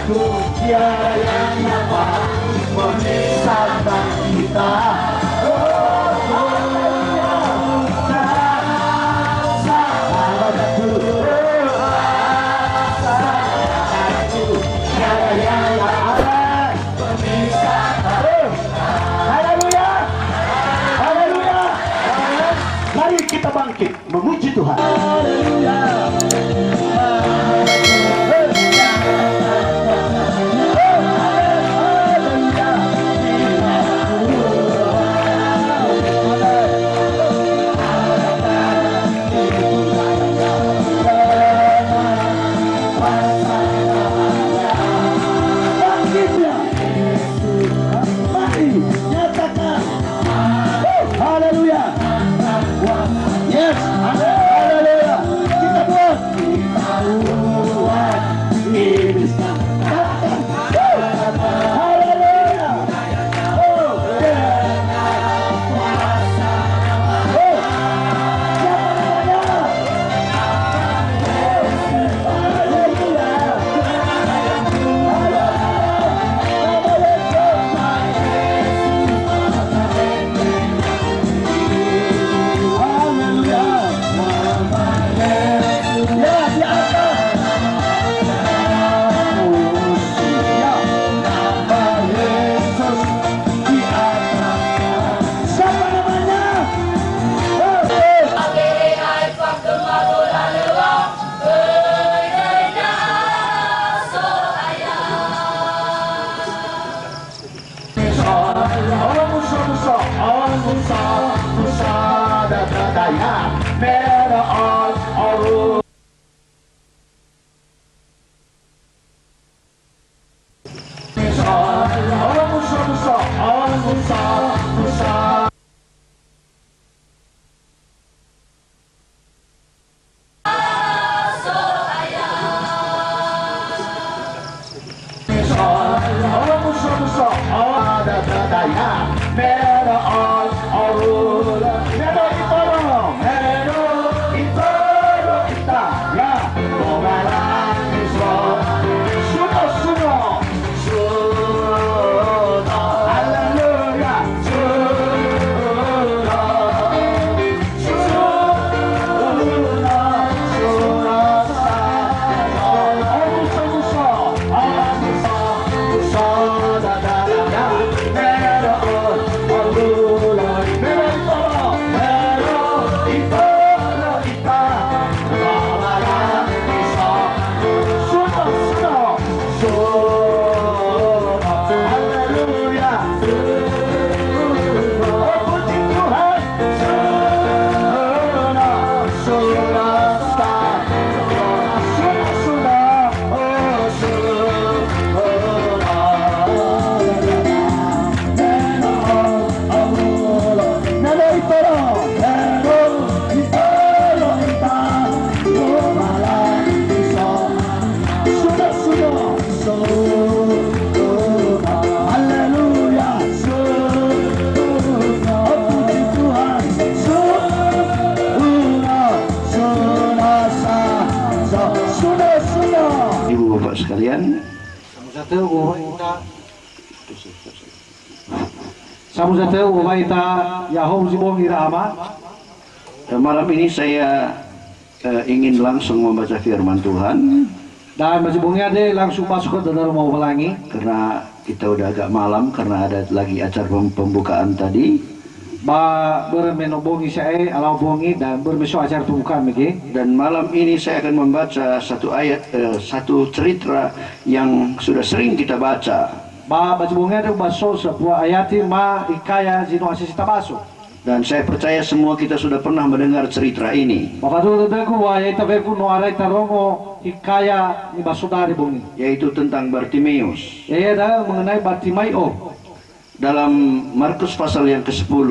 Tuhanku, tiada yang dapat memisahkan kita. Kita bangkit memuji Tuhan. Malam ini saya ingin langsung membaca firman Tuhan dan masibungnya deh langsung masuk ke dalam mau pelangi karena kita udah agak malam karena ada lagi acara pembukaan tadi. Ba bermenobongi saya alau bongi dan bermeso acara pembukaan lagi. Dan malam ini saya akan membaca satu ayat, satu cerita yang sudah sering kita baca. Ba masibungnya deh baso sebuah ayati ma ikaya zino asisita baso. Dan saya percaya semua kita sudah pernah mendengar cerita ini. Yaitu tentang Bartimeus. Mengenai Bartimayo. Dalam Markus pasal yang ke-10,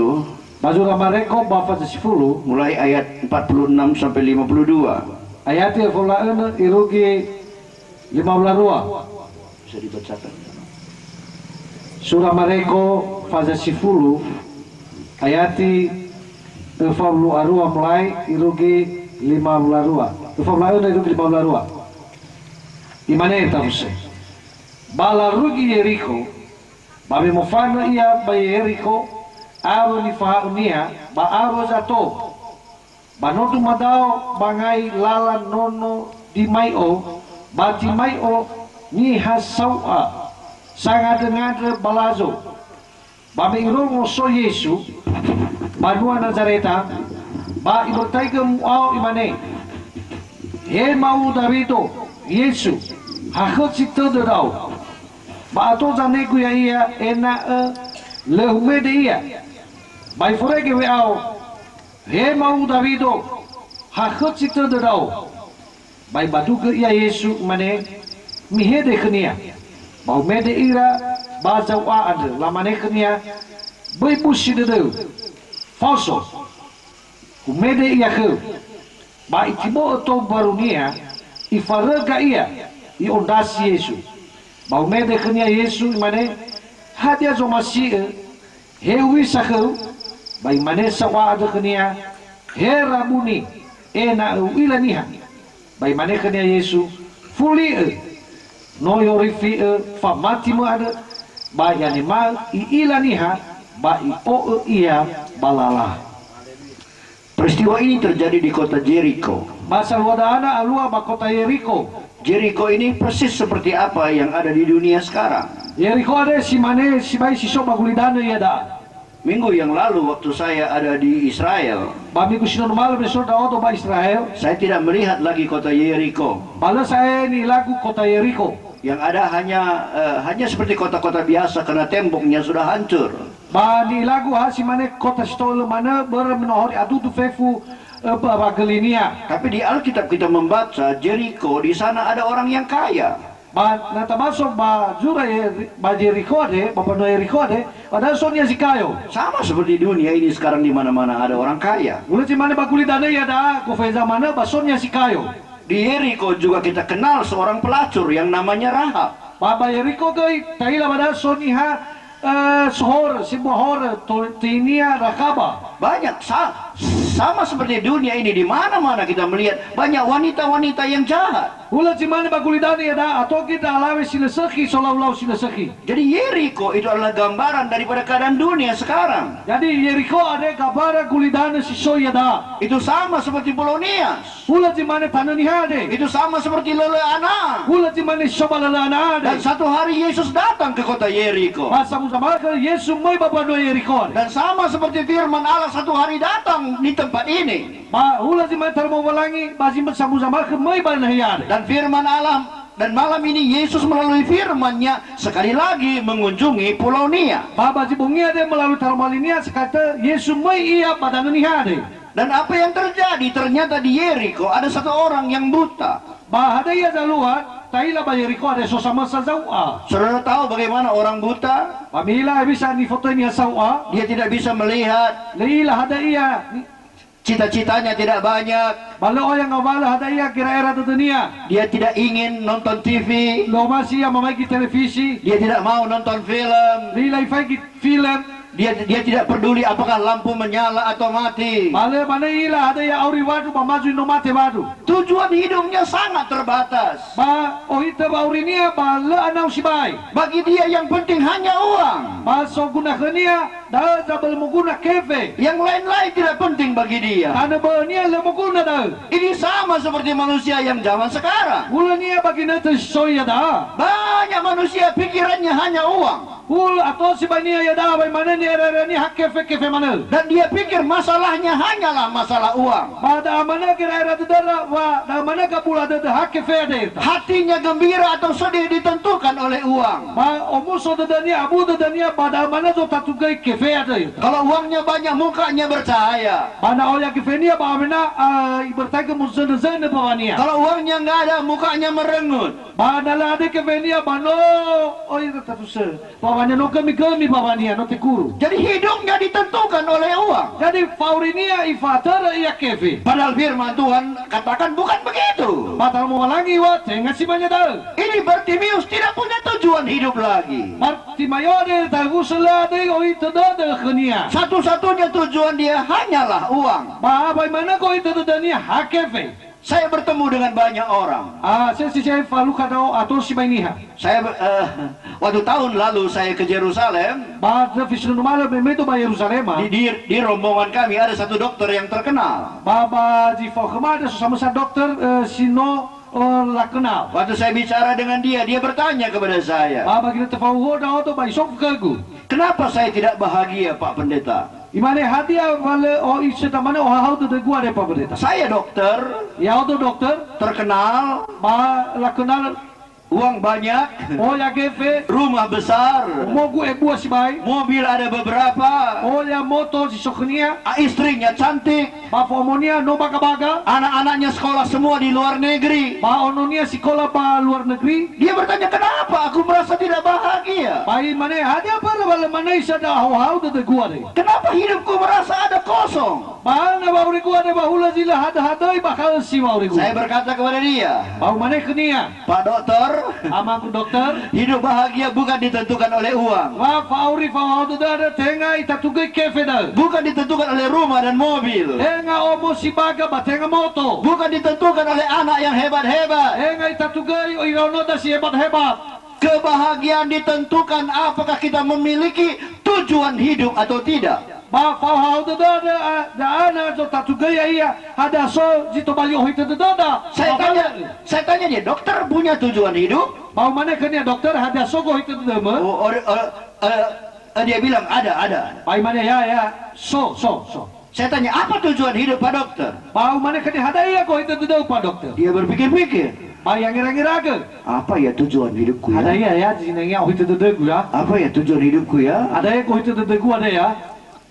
mulai ayat 46 sampai 52. Ayat irugi 52. Bisa dibacakan. Surah Mareko fase 10 ayati 52 mulai irugi 52. 52 irugi 52. Imane tafsir. bala rugi Yeriko babe mofana ia ba Yeriko aro ni faunia ba aro zato banotu madao bangai lala nono di maio ba di maio ni hasawa sangade-ngade balazo babe irongo so Yesu banua Nazareta ba ibotai ke muau imane he mau Davido Yesu hakot situ dedau ba ato zane ku ya ia ena lehume de ia bai forege we au he mau Davido hakot situ dedau bai batu ke ia Yesu mane mihede kenia bau mede ira ba jawa ada lamane kenia bai pusi dedau falso kumede ia ke ba itibo to barunia ifaraga ia i ondasi Yesu ba umede kenia Yesu imane hadia zo masih he wisa ke ba imane sawa ada kenia he rabuni ena ilaniha ba imane kenia Yesu fuli no yorifi famati mo ada ba yani mal i ilaniha ba i o ia balala. Peristiwa ini terjadi di kota Jericho. Basal wadana alua ba kota Yeriko. Jericho ini persis seperti apa yang ada di dunia sekarang. Yeriko ada si mane si bai si soba gulidana ya da. Minggu yang lalu waktu saya ada di Israel, Ba minggu sino malam besok da auto ba Israel. saya tidak melihat lagi kota Jericho. Bala saya ni lagu kota Yeriko. Yang ada hanya seperti kota-kota biasa karena temboknya sudah hancur. Ba ni lagu ha si mane kota stol mana bermenohori adu tu fefu ba gelinia. Tapi di Alkitab kita membaca Jericho, di sana ada orang yang kaya. Ba natamasok ba jura ba Yeriko de ba pano Yeriko de ada sonia sikayo. Sama seperti dunia ini sekarang di mana-mana ada orang kaya. Mula si mane ba gulidana ya da ko feza mana ba sonia sikayo. Di Jericho juga kita kenal seorang pelacur yang namanya Rahab. Ba Yeriko kay taila ba da soniha sohor si bohor tinia rakaba. Banyak sama seperti dunia ini, di mana-mana kita melihat banyak wanita-wanita yang jahat. Ulat si mana bagulidani ada atau kita alami silasaki solau silasaki. Jadi Jericho itu adalah gambaran daripada keadaan dunia sekarang. Jadi Yeriko ada kabar gulidani si soya da. Itu sama seperti Polonias. Ulat si mana tanah ni ada. Itu sama seperti Lele Ana. Ulat si mana sobalalana ada. Dan satu hari Yesus datang ke kota Jericho. Masa musama ke Yesus mai bapa no Yeriko. Dan sama seperti firman Allah satu hari datang di tempat ini. Ba ulat si mana termo walangi basi sama ke mai banahyan. Dan firman Allah dan malam ini Yesus melalui firman-Nya sekali lagi mengunjungi Pulau Nia. Baba si bungi ada melalui termalinia sekata Yesus mai ia badangan ni ada. Dan apa yang terjadi? Ternyata di Jericho ada satu orang yang buta. Ba ada ia jaluat taila ba Yeriko ada sosama sazawa. Saudara tahu bagaimana orang buta? Pamila bisa ni foto ini sawa. Dia tidak bisa melihat, Leila ada ia. cita-citanya tidak banyak, Balo yang ngawala ada ia kira era dunia. dia tidak ingin nonton TV, Lo masih yang memaiki televisi. dia tidak mau nonton film, Leila ifai film. dia tidak peduli apakah lampu menyala atau mati. Bale mana ila ada ia auri wadu maju no mate wadu. Tujuan hidupnya sangat terbatas. Ba ohita ba aurinia ba le anau sibai. Bagi dia yang penting hanya uang. Ba so guna khania da jabal muguna kefe. Yang lain-lain tidak penting bagi dia. Ana ba nia le muguna da. Ini sama seperti manusia yang zaman sekarang. Ula nia bagi nate soya da. Banyak manusia pikirannya hanya uang. Ul atau si bania ya da ba mana ni era ni hak kefe mana. Dan dia pikir masalahnya hanyalah masalah uang. Ba da mana kira era dara wa da mana ka pula da hak kefe ada. Hatinya gembira atau sedih ditentukan oleh uang. Ba omuso dadania abu dadania pada mana zo tatugai kefe ada. Kalau uangnya banyak, mukanya bercahaya. Bana olya kefenia ba mena ibertaga muzana bawania. Kalau uangnya nggak ada, mukanya merengut. Bana la ada kefenia bano oi tatuse. Bawanya no kami bawania no tekuru. Jadi hidupnya ditentukan oleh uang. Jadi faurinia ifatara iya kefe. Padahal firman Tuhan katakan bukan begitu. Batal mo walangi wa tenga si banya dal. Ini Bartimius tidak punya tujuan hidup lagi. Marti mayode tagusala de oi tada khania. Satu-satunya tujuan dia hanyalah uang. Ba ba mana ko ito dania hakefe. Saya bertemu dengan banyak orang. Saya falu kadao atau si mainiha. Saya waktu tahun lalu saya ke Yerusalem. Ba fisnu numalo memeto ba Yerusalem. Di rombongan kami ada satu dokter yang terkenal. Baba di kemana sama sa dokter sino la kenal. Waktu saya bicara dengan dia bertanya kepada saya, Baba kita tafawo da auto ba isok kagu. kenapa saya tidak bahagia, Pak Pendeta? Imane hadia vale o iseta mana o hau de gua de pabreta. Saya dokter, Ya auto dokter terkenal, ba la kenal uang banyak, o ya gefe rumah besar, mo gu bua si bai. mobil ada beberapa, O ya moto si soknia istrinya cantik, ba fomonia no baga-baga. anak-anaknya sekolah semua di luar negeri. Ba ononia sekolah ba luar negeri. Dia bertanya, kenapa aku merasa tidak bahagia? Pai mane hadia para vale mane isa da hau de gua de. Kenapa hidupku merasa ada kosong? Ba na ba uri gua de ba hula zila hada bakal si ba uri Saya gua. berkata kepada dia, Ba mane kenia. Pak Dokter, Amaku dokter. hidup bahagia bukan ditentukan oleh uang, Wa fauri fa hau de da tenga ita tugai kefe da. bukan ditentukan oleh rumah dan mobil, Enga omo si baga ba tenga moto. bukan ditentukan oleh anak yang hebat-hebat. Enga ita tugai o irono da si hebat-hebat. Kebahagiaan ditentukan apakah kita memiliki tujuan hidup atau tidak. Ba fa hau de da ana do tatugai ia ada so jito balio hita de da. Saya tanya dia, dokter punya tujuan hidup? Bau mana kenia dokter ada so go hita de me. Dia bilang ada. Pai mana ya so. Saya tanya, apa tujuan hidup Pak Dokter? Bau mana kenia ada ia go hita de pa dokter. Dia berpikir-pikir, Pai yang ngira-ngira ke. apa ya tujuan hidupku Ada ya? ya jinengnya hita de gua. Apa ya tujuan hidupku ya? Ada ya go hita de gua ada ya.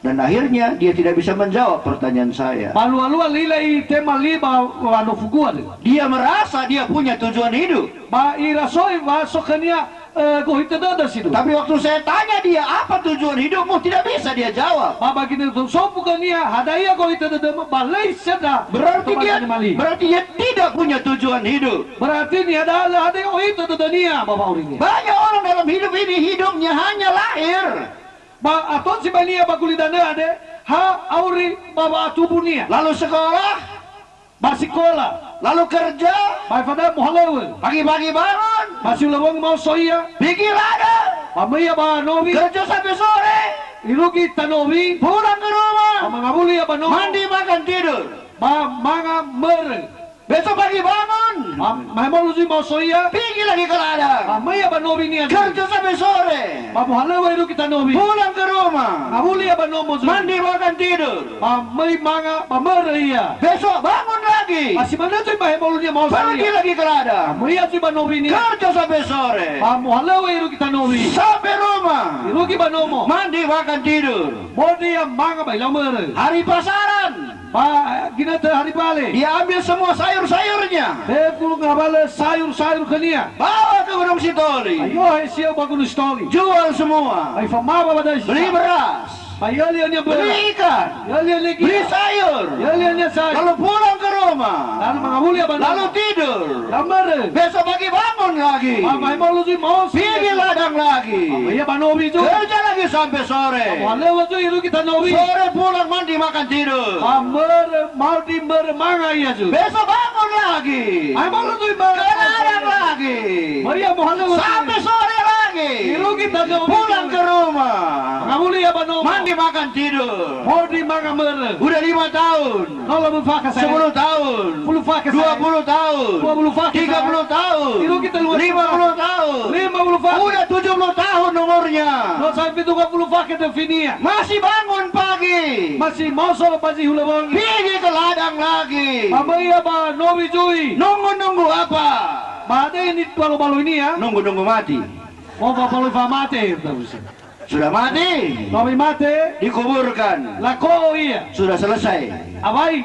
Dan akhirnya dia tidak bisa menjawab pertanyaan saya. Balu-alu lila i tema liba wano fugua de. Dia merasa dia punya tujuan hidup. Ba ira soi ba so kenia go hita de situ. Tapi waktu saya tanya dia, apa tujuan hidupmu? Tidak bisa dia jawab. Baba gini tu so bukannya ada ia go hita de balai seda. Berarti dia tidak punya tujuan hidup. Berarti ni ada yang hita de nia baba uringnya. Banyak orang dalam hidup ini hidupnya hanya lahir, Ba aton si bania ba kulidane ade ha auri baba tubunia lalu sekolah, ba sekolah lalu kerja, ba fada mohalewe pagi-pagi bangun, masih lewang mau soia bikin ladang, ba meia ba novi kerja sampai sore, irugi tanovi pulang ke rumah, ba mangabuli ba novi mandi makan tidur. ba manga mere Besok pagi bangun, ba mau luzi mau soia pergi lagi ke ba ladang, meia ba novi ni ade kerja sampai sore, ba mohalewe irugi tanovi pulang ke rumah, ngabuli ba nomo mandi makan tidur. ba mei manga ba mere ia Besok bangun lagi, masih mana tu ba hemolunya mau pergi soia lagi ke ladang, meia si ba novi ni kerja sampai sore, ba mohalewe irugi tanovi sampai rumah, irugi ba nomo mandi makan tidur. Bodi yang manga bailau mere. Hari pasaran, Ba gina te hari bale. dia ambil semua sayur-sayurnya, Bekul ngabale sayur-sayur kenia. bawa ke Gunung Sitoli, Ayo hai siau bagun story. jual semua, Ai famaba badai. beli beras, Ayali anya beli beli. ikan, Yali anya beli gi. sayur, Yali anya sayur. lalu pulang ke rumah, Lalu mangabuli apa? lalu tidur. Lamare. Besok pagi bangun lagi, Mai mau luzi mau. pergi ladang lagi, Iya banobi tu. kerja lagi sampai sore, Wale wajo iru kita nobi. sore pulang mandi makan tidur. Amere mau di mere manga iya ju. Besok bangun lagi, Ai mau luzi ke mere. ladang lagi, Maria mohale wajo. sampai sore lagi, Iru kita nobi. pulang ke rumah, Mangabuli apa nobi? mandi makan tidur. Mau di manga mere. Udah 5 tahun, Kalau berfakas 10 tahun, 10 fakas 20 tahun, 20 fakas 30 tahun, Iru kita luar 50 tahun, 50 fakas. udah 70 tahun umurnya, No sampai 20 fakas definia. masih bangun pagi, Masih mau solo pasti hulabang. pergi ke ladang lagi, Amaya ba nobi jui. nunggu-nunggu apa? Bade ini balu-balu ini ya. Nunggu-nunggu mati. Mau balu mate. Sudah mati, Nobi mate. dikuburkan, Lako iya. sudah selesai. Abai.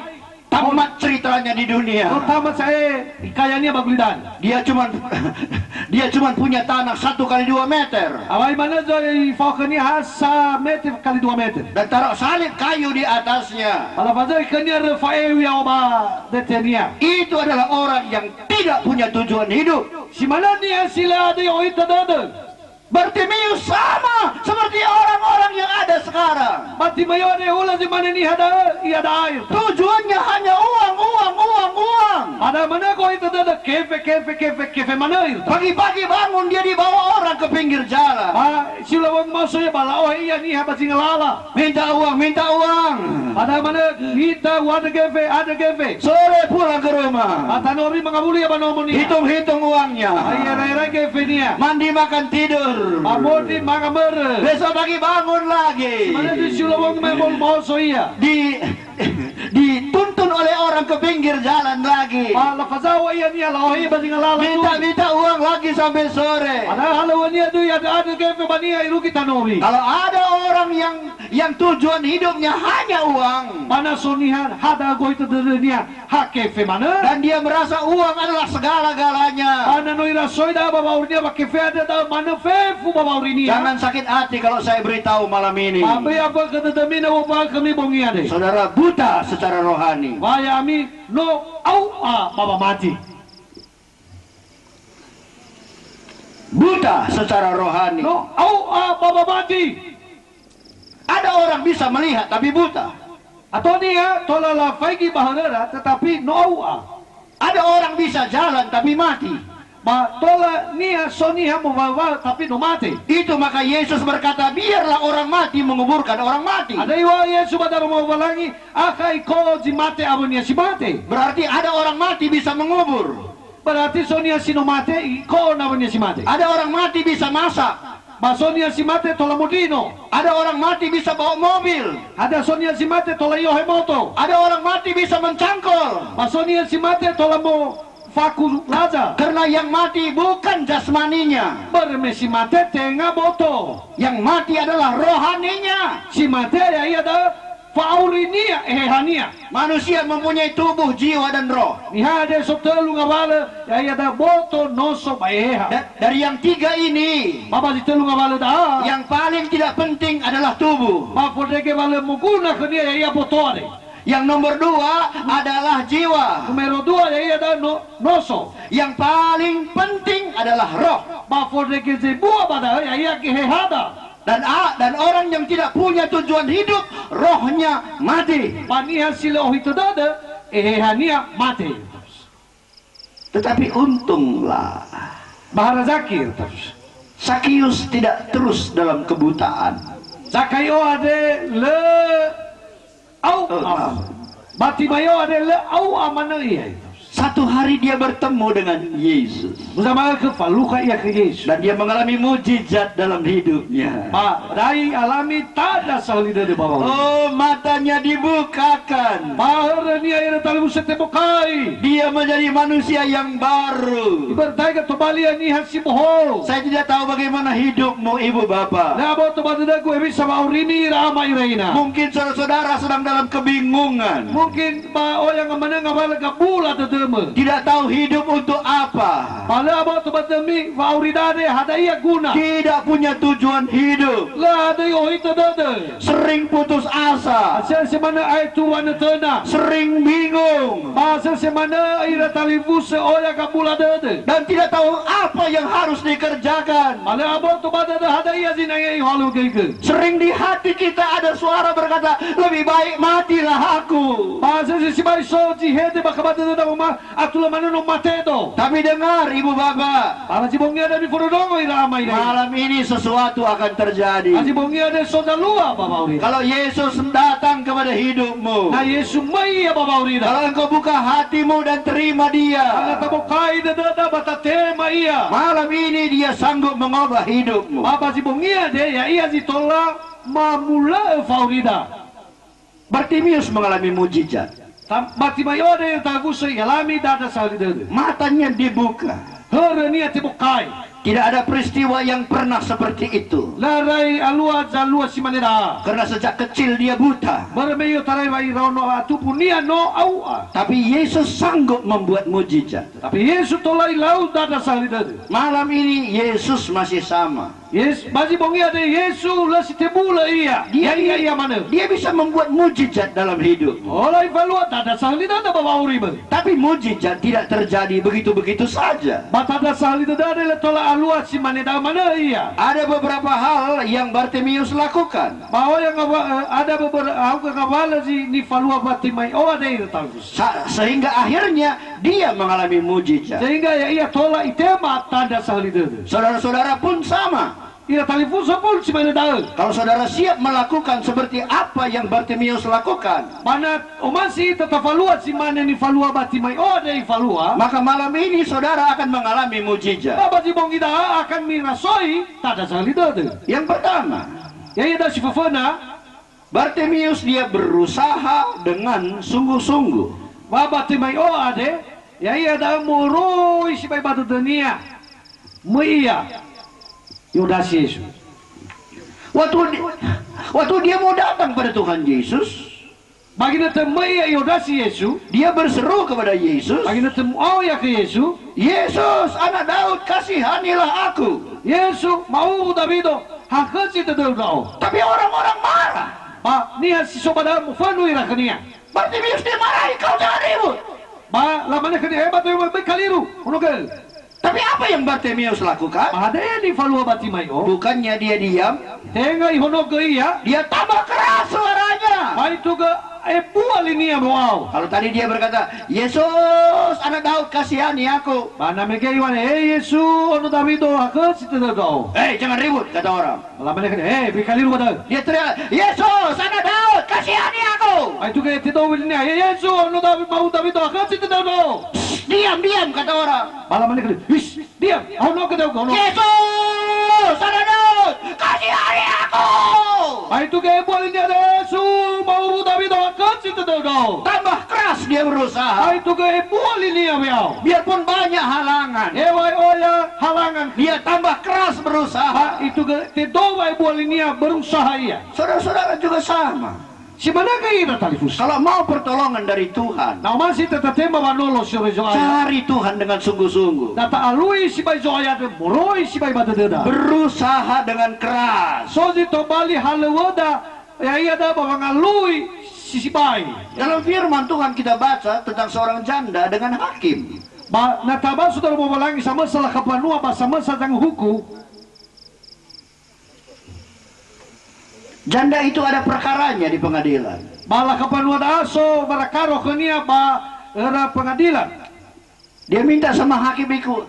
Tamat ceritanya di dunia. Pertama saya kayaknya bagulidan. Dia cuman punya tanah 1 kali 2 meter. Abai mana jadi fakani hasa meter kali 2 meter. Dan taruh salib kayu di atasnya. Kalau fazai kanya refaeu ya oba detenia. Itu adalah orang yang tidak punya tujuan hidup. Si mana ni sila ada yang itu dada. Bartimeus sama seperti orang-orang yang ada sekarang. Bartimayo ade ulah di mana ni ada ia ada air. Tujuannya hanya uang, uang, uang, uang. Ada mana kau itu ada kefe mana itu? Pagi-pagi bangun dia dibawa orang ke pinggir jalan. Silawang masuk ya bala oh iya ni haba singalala. Minta uang, minta uang. Ada mana kita ada kefe. Sore pulang ke rumah. Atanori mangabuli ya banomo ni. Hitung-hitung uangnya. Ayah kefe ni. Mandi makan tidur. Amodi mangamer. Besok pagi bangun lagi. Mana di silawang memol masuk iya. Dituntun oleh orang ke pinggir jalan lagi. Lafazawa iya ni ala oh iya ba singalala. Minta uang lagi sampai sore. Ada halawanya tu ada kefe bania iru kita nomi. Kalau ada orang yang tujuan hidupnya hanya uang, Mana sonihan hada go itu dunia hak kefe mana? dan dia merasa uang adalah segala-galanya, Ana noira soida babaurnia ba kefe ada tahu mana fefu babaurinia. jangan sakit hati kalau saya beritahu malam ini. Abe apa kata demi na apa kami bongi ade. Saudara buta secara rohani. Waya ami no au baba mati. Buta secara rohani. No au baba mati. Ada orang bisa melihat tapi buta. Atau ni ya tolala faigi baharera tetapi no au Ada orang bisa jalan tapi mati. Ba tola nia soniha membawa tapi no mati. Itu maka Yesus berkata, biarlah orang mati menguburkan orang mati. Ada iwa Yesus badar mau balangi akai ko jimate abunia si mate. Berarti ada orang mati bisa mengubur. Berarti sonia sino mate ko nabunia si mate. Ada orang mati bisa masak. Ba sonia si mate tola modino. Ada orang mati bisa bawa mobil. Ada sonia si mate tola yohe moto. Ada orang mati bisa mencangkul. Ba sonia si mate tola mo faku laza. Karena yang mati bukan jasmaninya. Berme si mate tenga moto. Yang mati adalah rohaninya. Si mate ya iya da faurinia ehania. Manusia mempunyai tubuh, jiwa, dan roh. Ni hade sotelu ngabale ya iya da moto noso baeha. Dari yang tiga ini, Baba di telu ngabale da. yang paling tidak penting adalah tubuh. Ba fodege bale muguna kenia ya iya botore. Yang nomor dua adalah jiwa. Numero 2 ya iya da noso. Yang paling penting adalah roh. Ba fodege ze bua bada ya iya kehehada. Dan orang yang tidak punya tujuan hidup, rohnya mati. Panihan sila oh itu dada ehehania mati. Tetapi untunglah Bahara zakir terus. Sakius tidak terus dalam kebutaan. Zakayo ade le au Batimayo ade le au amana iya itu. Satu hari dia bertemu dengan Yesus. Bersama ke faluka iya ke Yesus. Dan dia mengalami mujizat dalam hidupnya. Pak, dari alami tada salida di bawah. Oh, matanya dibukakan. Bahar ni air talu setemokai. Dia menjadi manusia yang baru. Ibertai ke tobali ni hasi bohol. Saya tidak tahu bagaimana hidupmu, ibu bapak. Na abo to badada ko ebi sama urini rama iraina. Mungkin saudara-saudara sedang dalam kebingungan. Mungkin ba o yang mana ngabal kabula teteme. Tidak tahu hidup untuk apa. Pala abo to badami fauridade hadaya guna. Tidak punya tujuan hidup. La ada yo itu dada. Sering putus asa. Asal semana ay tuwana tena. Sering bingung. Asal semana ira talifus o yang kabula dada. Dan tidak tahu apa yang harus dikerjakan. Pala abo to badada hadaya zinaya halu gege. Sering di hati kita ada suara berkata, lebih baik matilah aku. Asal si bai so ji hede bakabada dada mama atula mana no matedo. Tapi dengar ibu bapak, Para si bongi ada di Furudongo irama ira. malam ini sesuatu akan terjadi. Si bongi ada soda lua babauri. Kalau Yesus datang kepada hidupmu, Na Yesu mai ya babauri da. kalau engkau buka hatimu dan terima Ana dia, tabokai da batatema iya. malam ini dia sanggup mengubah hidupmu. Baba si bongi ada ya iya si tola mamula faurida. Bartimeus mengalami mujizat. Bati mayode yang taguso alami dada salida. Matanya dibuka. Hore ni tabokai. Tidak ada peristiwa yang pernah seperti itu. Larai alua zalua si manera. Karena sejak kecil dia buta. Bermeyo tarai wai rono atu punia no au. Tapi Yesus sanggup membuat mujizat. Tapi Yesus tolai lau dada salida. Malam ini Yesus masih sama. Yes, bazi bongi ada Yesus lah si tebula iya. Iya mana? Dia bisa membuat mujizat dalam hidup. Olai valua dada salida da babauri ber. Tapi mujizat tidak terjadi begitu-begitu saja. Batada salida da le tola alua si mana dah mana ia. Ada beberapa hal yang Bartimius lakukan. Bahwa yang ada beberapa kawala si ni falua Bartimai. Oh ada itu tahu. Sehingga akhirnya dia mengalami mujizat. Sehingga ya ia tolak itema tanda sahli itu. Saudara-saudara pun sama. Ia telefon pun si mana tahu. Kalau saudara siap melakukan seperti apa yang Bartimius lakukan, Mana masih tetap falua si mana ni falua Bartimai. Oh ada ni falua. maka malam ini saudara akan mengalami mujizat. Bapa si bong kita akan mirasoi tanda sahli itu. Yang pertama, Ya ia dah si fafana. Bartimius dia berusaha dengan sungguh-sungguh. Bapa Bartimai oh ada. Ya ia dah murui si bayi batu dunia. Muia. Yudas Yesus. Waktu dia mau datang pada Tuhan Yesus, Baginda temu ya Yudas Yesus. dia berseru kepada Yesus, Baginda temu oh ya ke Yesus. Yesus, anak Daud, kasihanilah aku. Yesus mau Davido hakasi tedau. Tapi orang-orang marah. Ba ni si sopada mu fanu ira kania. Bartimius dimarahi, kau jangan ribut. Ba lamane kania hebat yo kaliru. Unugel. Tapi apa yang Bartimius lakukan? Ada ni falua Bartimai oh. Bukannya dia diam, Tenga ihono ke ia. dia tambah keras suaranya. Ba itu ke buah linia mau. Kalau tadi dia berkata, Yesus, anak Daud, kasihani aku. Ba na mege iwan Yesus ono Davido hakasi tedau. Jangan ribut, kata orang. Lamane kania kaliru badal. Dia teriak, Yesus, anak Daud, kasihani aku. Ba itu ke tedau linia Yesus ono Davido hakasi tedau. Diam, kata orang. Malam ini wis diam. Ono ke tau ono. Yesus, anak Daud, kasihani aku. Ay tu ke boleh dia Yesus mau David akan situ dong. Tambah keras dia berusaha. Ay tu ke boleh ni abiau. Biarpun banyak halangan, Ewai oya halangan. dia tambah keras berusaha. Itu ke tidak boleh ni berusaha ia. Saudara-saudara juga sama. Si mana ke ira talifus? Kalau mau pertolongan dari Tuhan, Nah masih tetap tema manolo si Zoya. cari Tuhan dengan sungguh-sungguh. Data alui si bay Zoya de moroi si bay batu deda. Berusaha dengan keras. So di tobali halewada ya ia ada bawangalui si bay. Dalam firman Tuhan kita baca tentang seorang janda dengan hakim. Ba nataba saudara mau balangi sama salah kapanua ba sama sadang hukum. Janda itu ada perkaranya di pengadilan. Bala kapanua da aso barakaro kania ba era pengadilan. Dia minta sama hakim itu,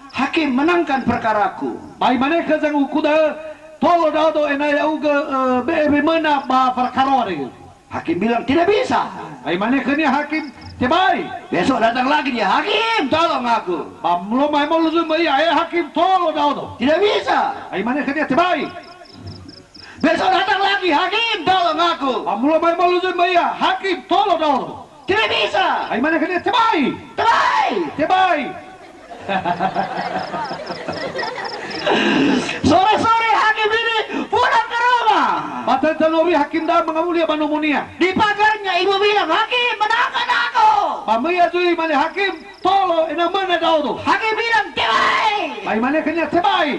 hakim menangkan perkaraku. Bai mana ka jang ukuda tolo da do enaya uga be mana ba barakaro re. Hakim bilang tidak bisa. Bai mana kania hakim tebai. Besok datang lagi dia, hakim tolong aku. Ba mlo mai mo luzum bai ay hakim tolo da do. Tidak bisa. Bai mana kania tebai. Besok datang lagi, hakim tolong aku. Ba mlo mai mo luzum bai hakim tolo da do. Tidak bisa. Bai mana kania tebai. Tebai. Tebai. Sore-sore hakim ini pulang ke rumah. Batan tanobi hakim da mengamulia banomonia. Di pagarnya ibu bilang, hakim menangkan aku. Pamaya tui mana hakim tolo ena mana da do. Hakim bilang, tebai. Bai mana kania tebai.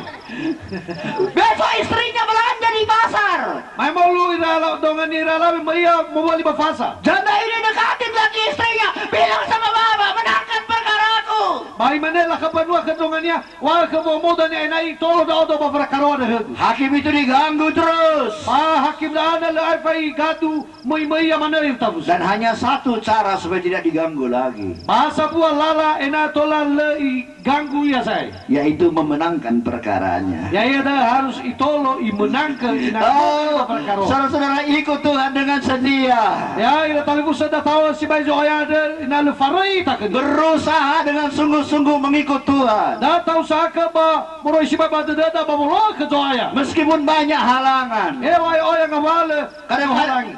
Besok istrinya belanja di pasar. Mai mau lu ira dongan ira la Maria mau bali bafasa. Janda ini dekatin lagi istrinya, bilang sama bapak menangkan perkaraku. Bai manela kapanua kedongannya wa ke modanya enai tolo da do bafra karona he. Hakim itu diganggu terus. Hakim da ana la fai gadu mai mana irtabus. Dan hanya satu cara supaya tidak diganggu lagi, Bahasa buah lala ena tola le ganggu ya saya. yaitu memenangkan perkaranya. Ya ia dah harus itolo imenangkan ina perkara. Saudara-saudara, ikut Tuhan dengan setia. Ya ina talibus sudah tahu si bajo aya ada ina le farai tak. Berusaha dengan sungguh-sungguh mengikut Tuhan. Da tahu saka ba muroi si baba da ba muro ke joaya. Meskipun banyak halangan. Wai oya ngawale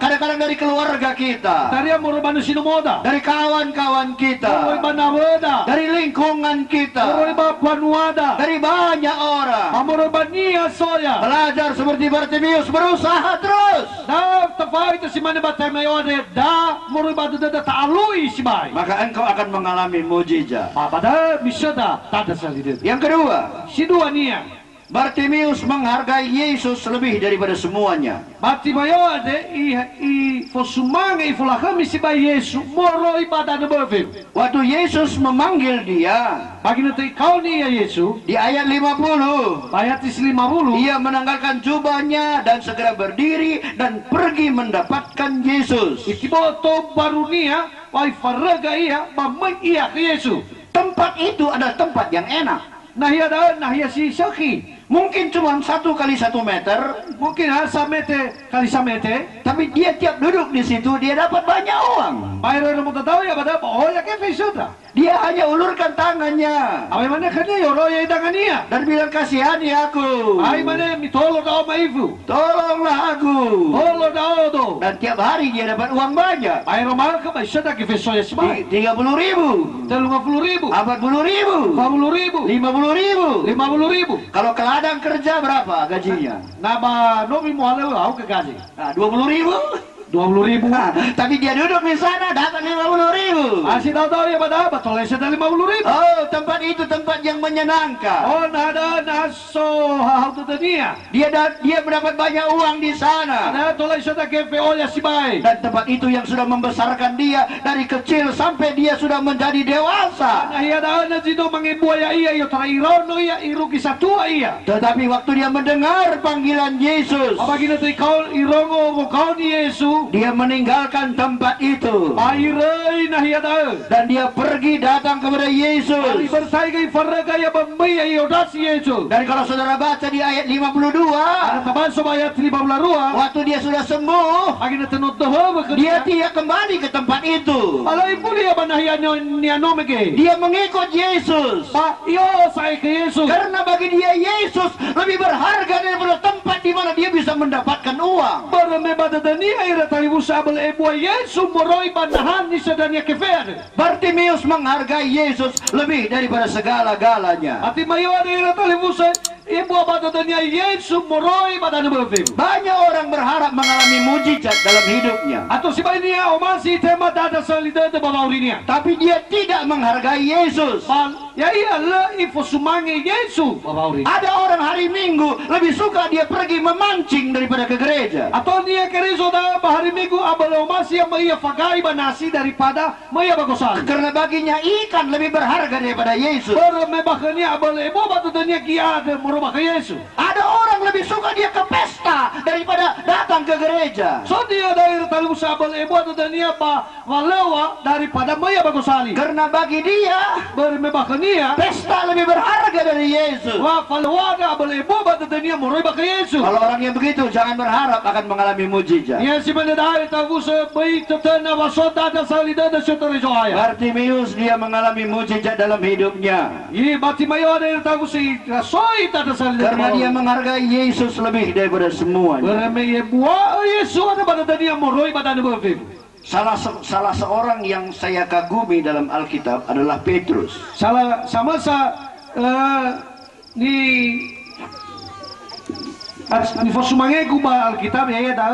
Kadang-kadang dari keluarga kita, Taria muro manusia moda. dari kawan-kawan Muroi kita, banaweda. dari lingkungan kita, Muroi bapanuada. dari banyak orang. Muroi bania soya. Belajar seperti Bartimius, berusaha terus. Da tafai itu si mana batai mayode da muroi batu da ta'alui si bai. Maka engkau akan mengalami mujizat. Pada misada tada salide. Yang kedua, Si dua nia Bartimius menghargai Yesus lebih daripada semuanya. Bartimayo ade i fosumanga i folahami si ba Yesu moro ibadah na bavim. Waktu Yesus memanggil dia Bagi nanti kau ni ya Yesu, di ayat 50, ayat 50. ia menanggalkan jubahnya dan segera berdiri dan pergi mendapatkan Yesus. Ikiboto barunia, wai faraga iya, mamay iya ke Yesu. Tempat itu adalah tempat yang enak. Nahiya si Syaki. Mungkin cuma 1 kali 1 meter, Mungkin samete kali samete. tapi dia tiap duduk di situ dia dapat banyak uang. Bayro na mo tataw ya bada, oh ya ke Fesuda. Dia hanya ulurkan tangannya Ay mana kanya yoro ya idangania. dan bilang, kasihani aku, Ay mana mitolo da o maifu. tolonglah aku. Tolo da odo. Dan tiap hari dia dapat uang banyak. Bayro mal ka ba siya ki Feso ya sibay. 30.000, 30,000, 40.000, 50,000, 50.000. 50,000. Kalau ke ladang kerja berapa gajinya? Naba nomi mo halaw ako kagaji. Nah, 20.000. 20,000. Nah, tapi dia duduk di sana dapat 50.000. Asih tahu ya pada apa? Tolong saya dari 50,000. Oh, tempat itu tempat yang menyenangkan. Oh, nada naso hal tu dunia. Dia mendapat banyak uang di sana. Ada tolong saya ke oleh si baik. Dan tempat itu yang sudah membesarkan dia dari kecil sampai dia sudah menjadi dewasa. Nah, iya dah na dito mangibuaya iya yo trairono iya iruki satua iya. Tetapi waktu dia mendengar panggilan Yesus, Apagi na kau irongo mo kau ni Yesu. dia meninggalkan tempat itu Airay na iya dah. dan dia pergi datang kepada Ari Yesus. bersai kay farraga ya bambay iyo das Yesu. Dan kalau saudara baca di ayat 52, Ada taban sobayat 52. waktu dia sudah sembuh, Agi na tinod to ho dia tidak kembali ke tempat itu. Alay po niya ba nahiya ni Anomege? Dia mengikut Yesus. Pa, iyo sa ke Yesus. Karena bagi dia Yesus lebih berharga daripada tempat di mana dia bisa mendapatkan uang. Para may badadani ay ratayu sa abal ebo Yesu moroy banahan ni sa danya kefer. Bartimius menghargai Yesus lebih daripada segala-galanya. Ati mayo ay ratayu sa ebo badadani ay Yesu moroy badana bavim. Banyak orang berharap mengalami mujizat dalam hidupnya, Ato si bay niya omasi tema dada sa lidad babawri niya. tapi dia tidak menghargai Yesus. Pal, ya iya la ifo sumangi Yesu babawri. Ada orang hari Minggu lebih suka dia pergi memancing daripada ke gereja. Ato niya kerizo da bahari minggu abal omasi ang maiya fagay banasi daripada maiya bagosal. Karena baginya ikan lebih berharga daripada Yesus. Para may bakanya abal ebo badadani kiada moro baka Yesu. Ada orang lebih suka dia ke pesta daripada datang ke gereja. So dia dari talu sabal ebo atau dania pa walawa daripada maya bagosali. Karena bagi dia Bermebakania pesta lebih berharga dari Yesus. wa falwada abal ebo atau dania moroy baka Yesu. Kalau orang yang begitu jangan berharap akan mengalami mujizat. Iya si mana dari talu sa bayi tetana wasota da salida da syutori joaya. Bartimius dia mengalami mujizat dalam hidupnya Iya bati mayo dari talu si rasoy da salida. karena dia menghargai Yesus lebih daripada semuanya. Bermeye buah Yesu ada pada dania moroy badana bavim. Salah seorang yang saya kagumi dalam Alkitab adalah Petrus. Salah sama sa ni ni fosumange ku ba Alkitab ya da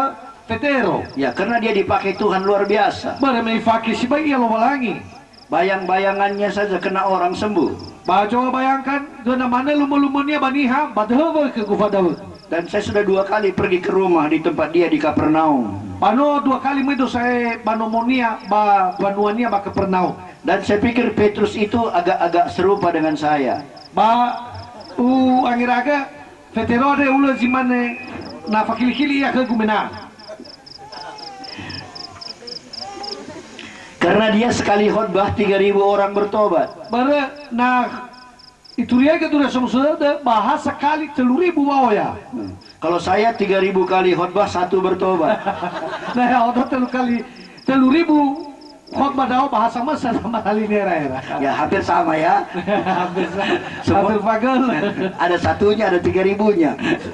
Petero. Ya, karena dia dipakai Tuhan luar biasa. Bare may fakir si bayi lo walangi. Bayang-bayangannya saja kena orang sembuh. Ba coba bayangkan doon mana lumulumunnya baniha badhawa ke gufadaw. Dan saya sudah 2 kali pergi ke rumah di tempat dia di Kapernaum. Pano 2 kali mo sa panomonia ba banuania ba Kapernaum. Dan saya pikir Petrus itu agak-agak serupa dengan saya. Ba angiraga Petero de ulo zimane na fakili-kili ya ke gumena. Karena dia sekali khotbah 3.000 orang bertobat. Bare na ituriya ke tu sudah bahasa kali 3,000 ya. Kalau saya 3.000 kali khotbah 1 bertobat. Nah ya otot 3,000 khotbah daw bahasa Mesir sama kali ni era. Ya hampir sama ya. Hampir pagel. Ada 1-nya, ada 3.000-nya.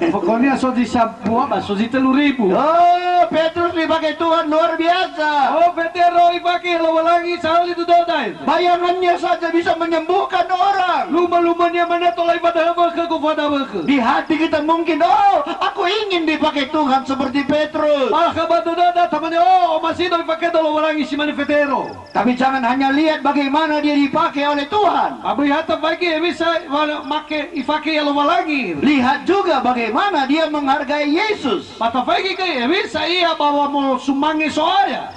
Pokoknya so di sabua ba so di 3,000. Oh, Petrus Petrus dipakai Tuhan luar biasa. Oh, Petero ipake lawalangi sahal itu dodai. Bayangannya saja bisa menyembuhkan orang. Luma-lumanya mana tolai pada ke kepada ke. Di hati kita mungkin, oh, aku ingin dipakai Tuhan seperti Petrus. Ah, kabato dada temannya, oh, masih doi pakai lawalangi si mana Petero. Tapi jangan hanya lihat bagaimana dia dipakai oleh Tuhan. Abi hata pagi bisa make ifake lawalangi. Lihat juga bagaimana dia menghargai Yesus. Mata pagi kayak bisa iya bawa mau sumangi soalnya.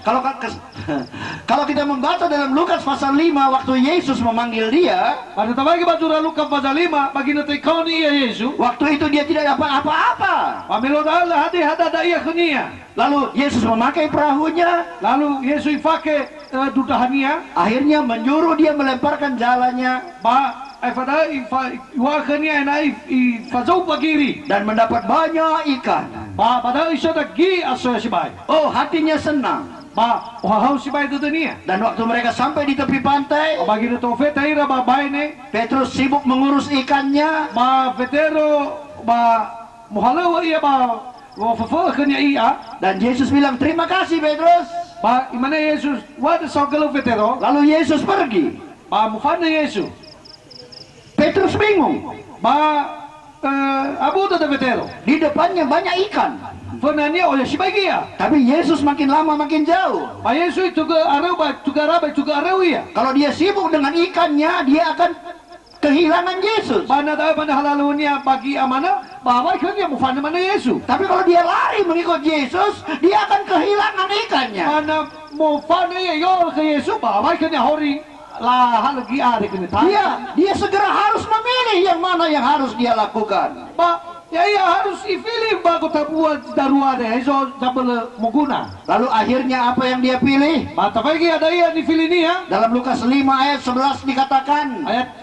Kalau kita membaca dalam Lukas pasal 5 waktu Yesus memanggil dia, Pada tabagi batu Lukas pasal 5 bagi nanti kau ni iya Yesus. waktu itu dia tidak dapat apa-apa. Pamilo dah hati hada dah iya kenia. Lalu Yesus memakai perahunya, Lalu Yesus ifake dudahania. akhirnya menyuruh dia melemparkan jalannya Ba pada iwa kenia na ifazau pagiri. dan mendapat banyak ikan. Ba pada iso gi aso si bai. Oh, hatinya senang. Ba wahau si bai tu dunia. Dan waktu mereka sampai di tepi pantai, Bagi na tofe taira ba bai ne. Petrus sibuk mengurus ikannya. Ba vetero ba muhalawa iya ba wafafa kenia iya. Dan Yesus bilang, terima kasih Petrus. Ba imana Yesus wada sogalo vetero. Lalu Yesus pergi. Ba mufana Yesus. Petrus bingung. Ba abu tu vetero. Di depannya banyak ikan. Fernania oleh si bagia. Tapi Yesus makin lama makin jauh. Ba Yesus juga arau ba juga rabai juga arau iya. Kalau dia sibuk dengan ikannya, dia akan kehilangan Yesus. Mana tahu pada halalunya bagi amana bahwa ikannya mufana mana Yesus. Tapi kalau dia lari mengikut Yesus, dia akan kehilangan ikannya. Mana mufana ya yo ke Yesus bahwa ikannya hori lah lagi ada kena Dia segera harus memilih yang mana yang harus dia lakukan. Ba ya iya harus ipilih bago tabuan daruade iso jabel muguna. Lalu akhirnya apa yang dia pilih? Mata pagi ada iya di Filinia. Dalam Lukas 5 ayat 11 dikatakan, Ayat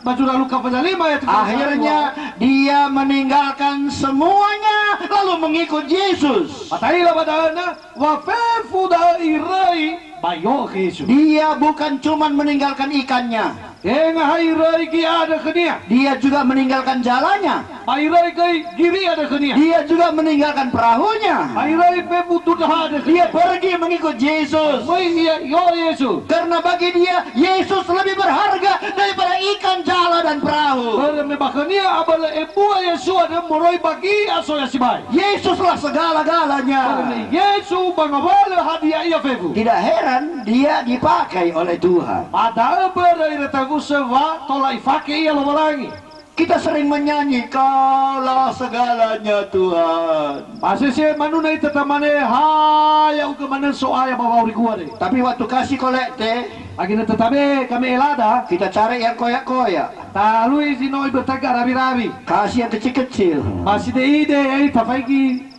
baju Lukas pasal 5 ayat 32. akhirnya dia meninggalkan semuanya lalu mengikut Yesus. Patailah badana wa fefu da irai bayo ke Yesus. Dia bukan cuma meninggalkan ikannya, Enga irai ki ada kenia. dia juga meninggalkan jalannya. Irai ki giri ada kenia. Dia juga meninggalkan perahunya. Irai fefu tu dah ada Dia kenia. pergi mengikut Yesus. Mai iya yo Yesus. Karena bagi dia, Yesus lebih berharga daripada ikan, jala, dan perahu. Berme bakania abala ebua Yesus ada moroi bagi aso ya sibai. Yesuslah segala-galanya. Yesus bangawala hadiah iya fefu. Tidak heran dia dipakai oleh Tuhan. Pada berai retagu sewa tolak ifake iya lawalangi. Kita sering menyanyi, kaulah segalanya Tuhan. Masih sih manuna itu tamane haya uke mana soaya bawa gua deh. Tapi waktu kasih kolekte, Lagi tetapi kami elada. kita cari yang koyak-koyak. Talui sinoi bertaga rabi-rabi. Kasih yang kecil-kecil. Masih de ide tafaiki.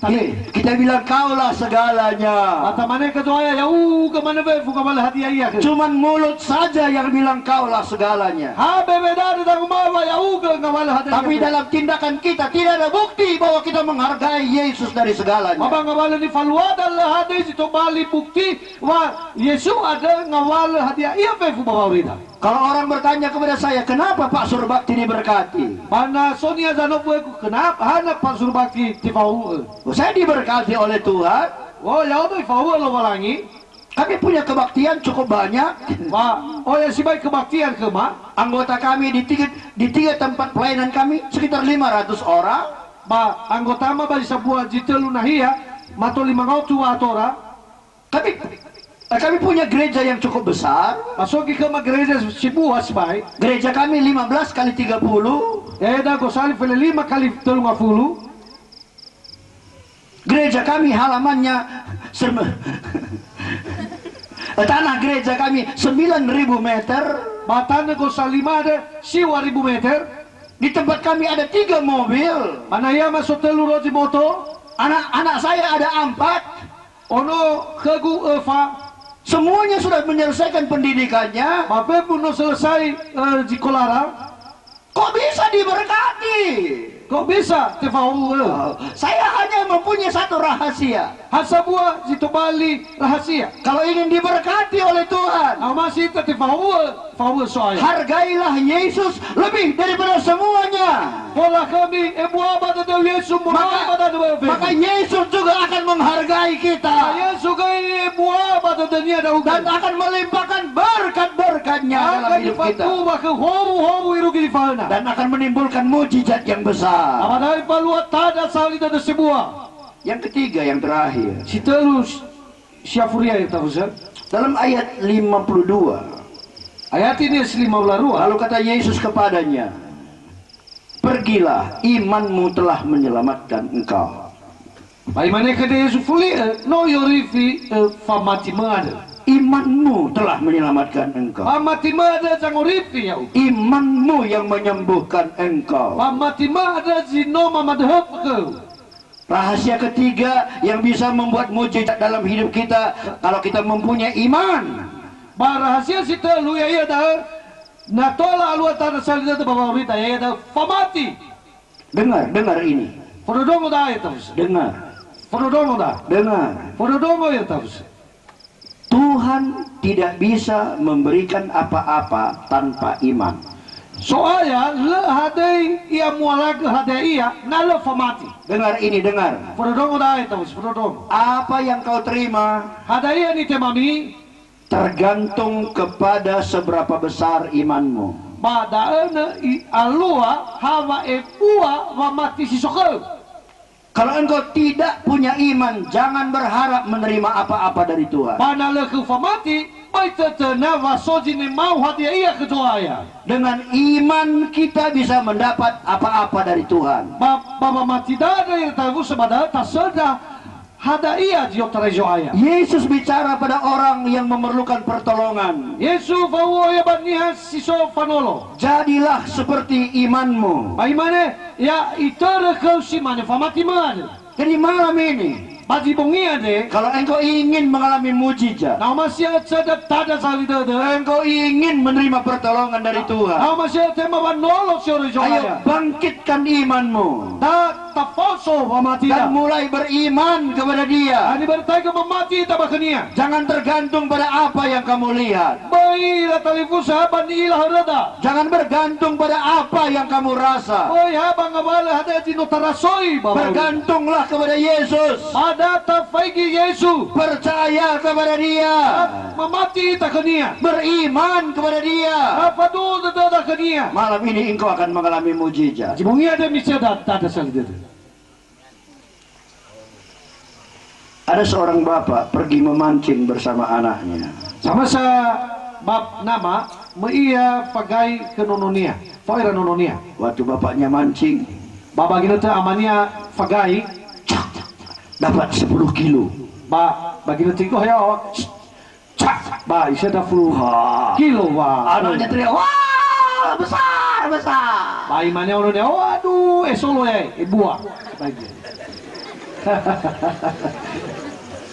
Kita bilang kaulah segalanya. Mata mana ketua ya ke mana be buka malah hati ya. Cuman mulut saja yang bilang kaulah segalanya. Ha bebeda datang mawa ya ke malah hati. Tapi dalam tindakan kita tidak ada bukti bahwa kita menghargai Yesus dari segalanya. Mabang ngawala ni faluada lah hati si bali bukti wa Yesus ada ngawala hati iya be bawa rida. Kalau orang bertanya kepada saya, kenapa Pak Surbakti diberkati? Mana Sonia Zanobu kenapa hana Pak Surbakti tifau. Saya diberkati oleh Tuhan. Oh ya tu tifau lo walangi. Kami punya kebaktian cukup banyak. Wah, oh ya si baik kebaktian ke mak. Anggota kami di tiga tempat pelayanan kami sekitar 500 orang. Ba anggota mah bari sebuah jitelu nahia mato 500 atora. Kami punya gereja yang cukup besar. Masuk ke gereja sebuah sebaik. Gereja kami 15 kali 30. Eda gosali fele 5 kali 30. Gereja kami halamannya tanah gereja kami 9.000 meter. Batana gosali 5 ada siwa 1000 meter. Di tempat kami ada 3 mobil. Mana ya masuk telu roti moto. Anak-anak saya ada 4. Ono kegu Eva. Semuanya sudah menyelesaikan pendidikannya. Bapak pun selesai di Kolara. Kok bisa diberkati? kok bisa tefau? Saya hanya mempunyai satu rahasia. Hasabua situ bali rahasia. Kalau ingin diberkati oleh Tuhan, Masih tefau soalnya. hargailah Yesus lebih daripada semuanya. Pola kami ebuaba tada Yesus Maka Yesus juga akan menghargai kita Yesus kay ebuaba tada niya daw dan akan melimpahkan berkat-berkatnya dalam akan hidup kita ipatuba ke homo irugi falna. dan akan menimbulkan mujizat yang besar. Amadai paluat tada salita da sebuah. Yang ketiga, yang terakhir, Si terus siafuria yang tahu sir. dalam ayat 52, Ayat ini 52. lalu kata Yesus kepadanya, pergilah, imanmu telah menyelamatkan engkau. Bagaimana kata Yesus fuli no yorifi famati mada. Imanmu telah menyelamatkan engkau. Famati mada sang orifi ya. Imanmu yang menyembuhkan engkau. Famati mada zino mamadhep ke. Rahasia ketiga yang bisa membuat mujizat dalam hidup kita, kalau kita mempunyai iman. Ba rahasia si telu ya dah natola alua tanah salida tu bawa berita ya dah famati. Dengar ini. Fododongo dah ya tahu. Dengar. Fododongo ya tahu. Tuhan tidak bisa memberikan apa-apa tanpa iman. Soalnya le hadai ia mualag hadai ia nalo famati. Dengar ini, dengar. Fododongo dah ya tahu. Fododongo. Apa yang kau terima Hadai ni temami tergantung kepada seberapa besar imanmu. ba daana i alua hawa epua wa mati si sokol. Kalau engkau tidak punya iman, jangan berharap menerima apa-apa dari Tuhan. Ba na le ke famati bai tetena wa sojine mau hadai ia ketuaya. Dengan iman kita bisa mendapat apa-apa dari Tuhan. Baba mati dada yang tahu sebada tasada hada iya jiok terejo ayah. Yesus bicara pada orang yang memerlukan pertolongan. Yesus bawa ya baniha siso fanolo. Jadilah seperti imanmu. Bagaimana ya itara kau si mana famati mana. Jadi malam ini, Bagi bongia de. kalau engkau ingin mengalami mujizat, Now masih ada tada salida de. engkau ingin menerima pertolongan dari Tuhan, Now masih tema banolo si rejo ayo ayah. bangkitkan imanmu Ta falso famati dan da. mulai beriman kepada Dia. Ani bertanya memati tabakania. Jangan tergantung pada apa yang kamu lihat. Bayi la talifusa bani ilah rada. Jangan bergantung pada apa yang kamu rasa. Boy habang abala hada di notarasoi baba. Bergantunglah kepada Yesus. Ada tafaigi Yesus. Percaya kepada Dia. Memati takania. Beriman kepada Dia. Apa tu tada kania. Malam ini engkau akan mengalami mujizat. Jibungi ada misi ada tada salida. Ada seorang bapak pergi memancing bersama anaknya. Sama sa bab nama meia pagai ke nononia. Faira nononia. Waktu bapaknya mancing, Baba gina ta amania fagai dapat 10 kilo. ba bagina tiko hayo. Cak ba isa da flu kilo wa. Anaknya teriak, wah besar, besar. Ba imane ono ne waduh solo ya buah. Bagi.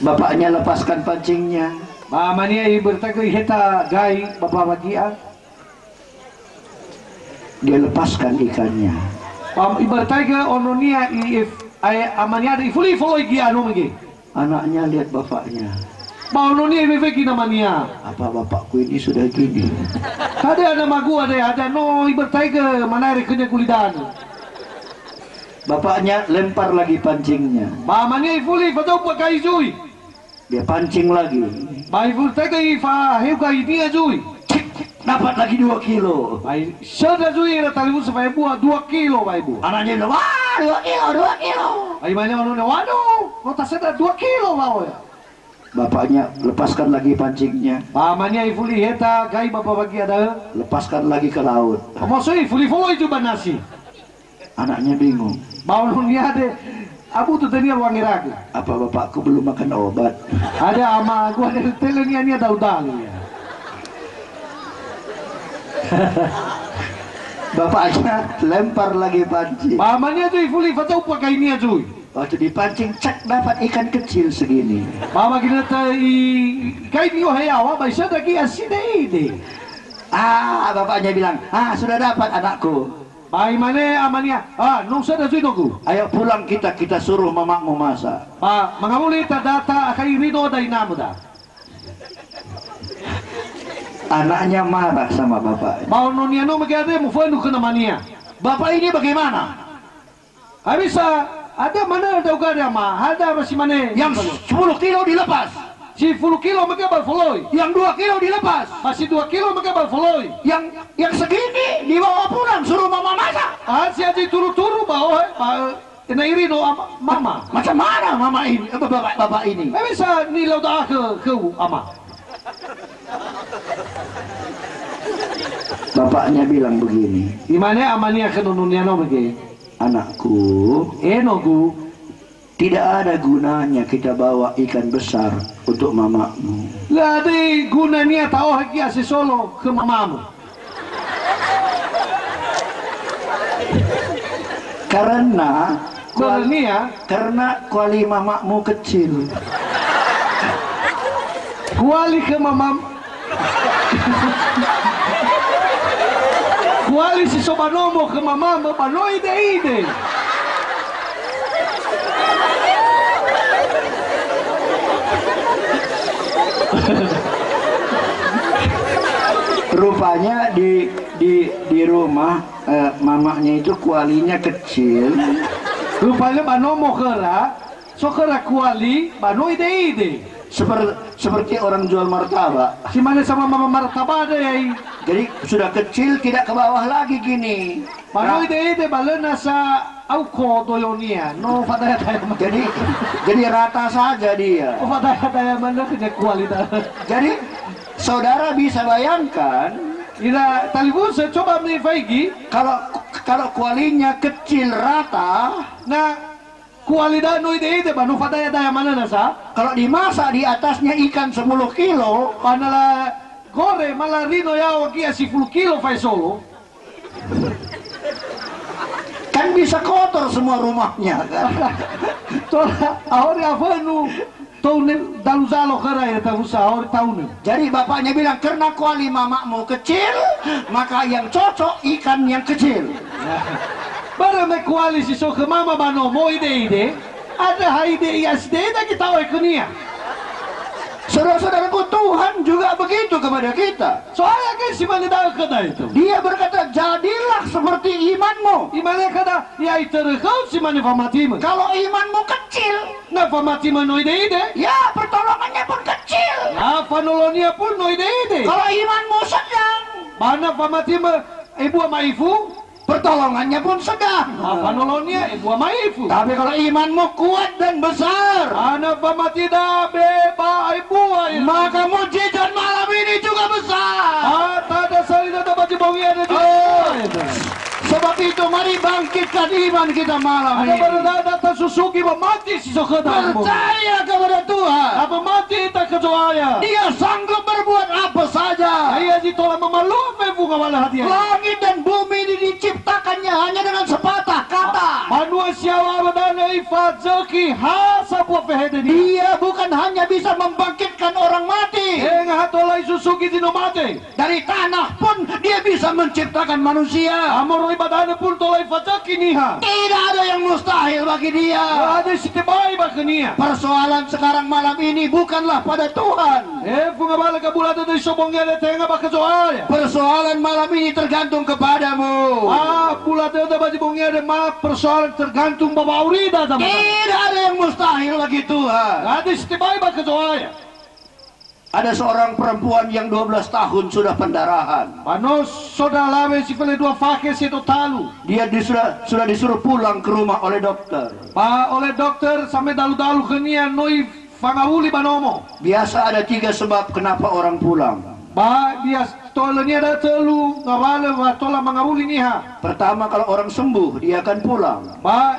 Bapaknya lepaskan pancingnya. Ba mania i bertago heta gai baba bagia. Dia lepaskan ikannya. Ba ibertago ono nia i ay amania di fuli foloi gi anu megi. Anaknya lihat bapaknya. Ba ono nia beveki namanya. Apa bapakku ini sudah gini? Ada magu ada no ibertago manare kenya kulidan. Bapaknya lempar lagi pancingnya. Ba mania i fuli fatau pakai zui. Dia pancing lagi. Ba ibertago i fa heu kai dia zui. Dapat lagi 2 kilo. Baik, sudah zui na talibu supaya buah 2 kilo ba ibu. Anaknya bilang, wah 2 kilo, 2 kilo. Ay mana ono na waduh, nota seda 2 kilo ba ya. Bapaknya lepaskan lagi pancingnya. Pamannya ifuli heta gai bapa bagi ada. Lepaskan lagi ke laut. Maksudnya ifuli foloi itu nasi. Anaknya bingung. Bawon dia ada. Abu tu tadi ruang iraku. Apa bapakku belum makan obat? Ada ama gua ada telenya ni ada udang ya. Bapaknya lempar lagi pancing. Pamannya tu ifuli fatau pakai ni aja. Waktu dipancing, cek dapat ikan kecil segini. Mama kita tai kai ni hayawa ba sada ki aside ide. Bapaknya bilang, sudah dapat anakku. Pai mana amania? Nung sada suy nogu. Ayo pulang kita suruh mamakmu masak. Pa mangamuli ta data akai rino dai namu da. Anaknya marah sama bapak. Mau nonia no magade mo fanu kana mania. Bapak ini bagaimana? Habisa ada mana ada ugada ma? Ada masih mana? Yang 10 kilo dilepas, si 10 kilo magabal folloy. yang 2 kilo dilepas, Masih 2 kilo magabal folloy. yang segini dibawa pulang suruh mama masak. Si aji turu-turu bawa inairi no mama. Macam mana mama ini, bapak ini? Habisa nilaw da ke ama. Bapaknya bilang begini, Di mana amania kenununya no bagi? anakku, Nogu. tidak ada gunanya kita bawa ikan besar untuk mamamu. Ladi guna niya tao hagi si solo ke mamamu. Karena Karena kuali mamamu kecil. kuali ke mamam. Kuali si sobanomo ke mamamu panoy ide. Rupanya di rumah mamanya itu kualinya kecil. Rupanya banomo kera, so kera kuali panoy ide. Seperti orang jual martabak. Si mana sama mama martabada yai. Jadi sudah kecil tidak ke bawah lagi gini. Panoy ide balena sa auko doyonia. No fataya taya mana. Jadi rata saja dia. Oh fataya taya mana kena kualitas. Jadi saudara bisa bayangkan Ila talibus coba menifai kalau kualinya kecil rata, na kualidad no ide ba no fataya daya mana nasa kalau dimasak di atasnya ikan 10 kilo, panala gore mala rino ya kia si 10 kilo fai solo kan bisa kotor semua rumahnya kan. tola ahori afanu taune daluzalo kara ya tahusa ahori taune. Jadi bapaknya bilang karena kuali mamakmu kecil, maka yang cocok ikan yang kecil. Bara me kuali si so ke mama bano mo ide ada haide ya side kita oi kunia. Saudara-saudaraku, Tuhan juga begitu kepada kita. Soalnya kan si mana dah kena itu. Dia berkata, jadilah seperti imanmu. Imana kada ya iterkau si mana famatima. Kalau imanmu kecil, Na famatima no ide. ya pertolongannya pun kecil. Na fanolonia pun no ide. Kalau imanmu sedang, Mana famatima ibu maifu. pertolongannya pun sedang. Panolonia ibu maifu. Tapi kalau imanmu kuat dan besar, Ana pamatida beba ibu maka mujizat malam ini juga besar. Tada salida da baji bongi ada juga. Sebab itu mari bangkitkan iman kita malam Ada ini. berada ta susuki mati si sokada. Percaya kepada Tuhan. Apa mati ta kejoaya. Dia sanggup berbuat apa saja. Ayah di tola mamalu bunga wala hati. Langit dan bumi ini diciptakannya hanya dengan sepatah kata. Manusia wadana ifadzaki hasa buah pehede dia. Dia bukan hanya bisa membangkitkan orang mati. Enga hatola isusuki dino mate. Dari tanah pun dia bisa menciptakan manusia. Amor ibadana pun tola ifadzaki niha. Tidak ada yang mustahil bagi dia. Ada sitibai bakenia. Persoalan sekarang malam ini bukanlah pada Tuhan. Bunga bala kabulata dari sobongnya tenga bakazoaya. Persoalan malam ini tergantung kepadamu. Bulata da baji bongnya ada persoalan tergantung baba aurida sama. Tidak ada yang mustahil bagi Tuhan. Ada sitibai bakazoaya. Ada seorang perempuan yang 12 tahun sudah pendarahan. Panos soda lave si pele dua fake si totalu. Dia sudah disuruh pulang ke rumah oleh dokter. Oleh dokter sampai dalu-dalu kenia noi fangawuli banomo. Biasa ada 3 sebab kenapa orang pulang. Dia tolanya ada telu ngawale tola mangawuli niha. Pertama, kalau orang sembuh dia akan pulang.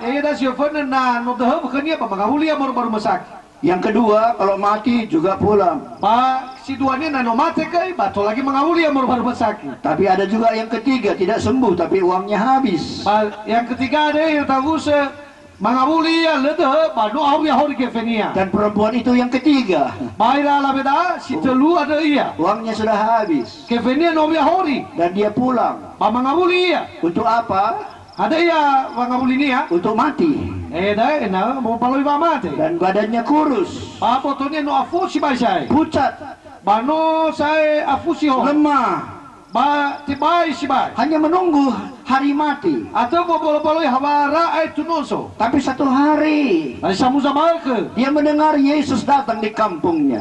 Eda si ofena na no dehab kenia pa mangawuli amor baru masak. Yang kedua, kalau mati juga pulang. Si duanya na no mate kai ba lagi mangawuli amor baru masak. Tapi ada juga yang ketiga, tidak sembuh tapi uangnya habis. Yang ketiga ada yang tahu se Mangabuli ya lede banu awi hori kefenia. Dan perempuan itu yang ketiga. Baira la beda si telu ada iya. Uangnya sudah habis. Kefenia no hori. Dan dia pulang. Ba mangabuli iya. Untuk apa? Ada iya mangabuli ni ya. Untuk mati. Dah ena mau paloi ba mate. Dan badannya kurus. Ba fotonya no afu si bai sai. Pucat. Bano sai afu si ho. Lemah. Ba tibai si bai. Hanya menunggu hari mati. Atau mau paloi hawara ai tunoso. Tapi satu hari Ai samu zamarke. dia mendengar Yesus datang di kampungnya.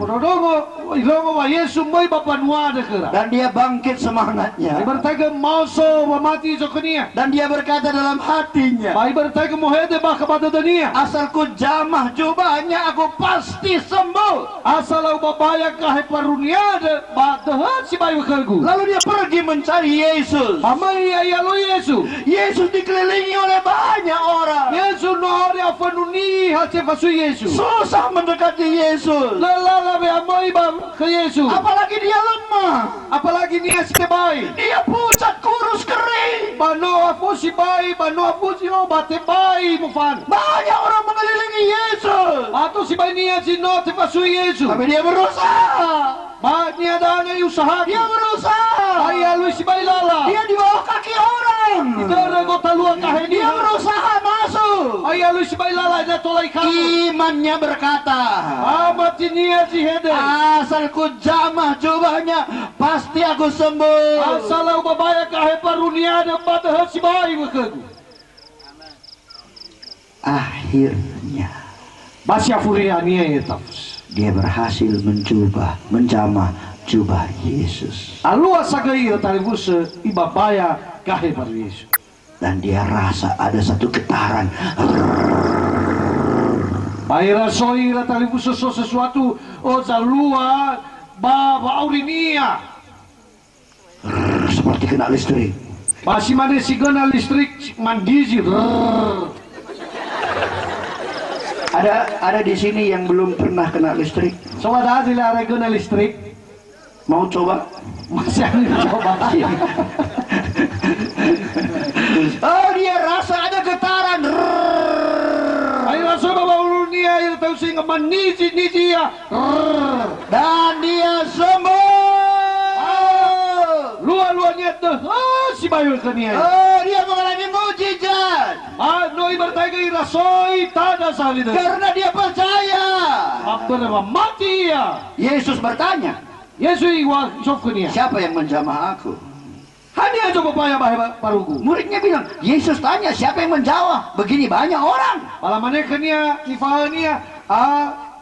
Ilongo wa Yesu moi bapa nuada kera. Dan dia bangkit semangatnya. Ibertaga mauso wa mati zokenia. Dan dia berkata dalam hatinya, Ba ibertaga mohede ba kabada dunia. asalku jamah jubahnya aku pasti sembuh. Asal au babaya kahe paruniada ba dehat si bayu kergu. Lalu dia pergi mencari Yesus. Amai ya lo Yesu. Yesus dikelilingi oleh banyak orang. Yesu no ore afanuni hace fasu Yesu. Susah mendekati Yesus. La be amai ba ke Yesu. Apalagi dia lemah. Apalagi ni si bai. Dia pucat, kurus, kering. Bano afu si bai, bano afu si o bate bai mufan. Banyak orang mengelilingi Yesus. Atau si bai ni si no te fasu Yesu. Tapi dia berusaha. Ba ni ada na usaha. Dia berusaha. Ay alu si bai lala. Dia di bawah kaki orang. Dere go talua kahe ni. Dia berusaha masuk. Ay alu si bai lala na tolai ka. Imannya berkata, Amat ni si hede. asalku jamah jubahnya pasti aku sembuh. Asal au babaya kahe parunia de bate si bai wekegu. Akhirnya Basya furia ni etafus. dia berhasil menjamah jubah Yesus. Alua sagai talibus ibabaya kahe paru Yesu. Dan dia rasa ada satu getaran. Baira soi talibus sesuatu o zalua ba aurinia. Seperti kena listrik. Basi mane sigana listrik mandiji. Ada di sini yang belum pernah kena listrik. So ada hasil regana listrik. Mau coba? Masih ada coba. Oh, dia rasa ada getaran. Ay raso ba urunia air tahu sing maniji ya. Dan dia sembuh. Luar-luarnya tuh. Si bayu kania. Oh, dia mengalami mujizat. No ibertaga irasoi tada salida. Karena dia percaya. Apa nama mati ya. Yesus bertanya, Yesu iwa sofkania. siapa yang menjamah aku? Hanya coba payah bahaya paruku. Muridnya bilang, Yesus tanya siapa yang menjawab? Begini banyak orang. Palamane kania ifania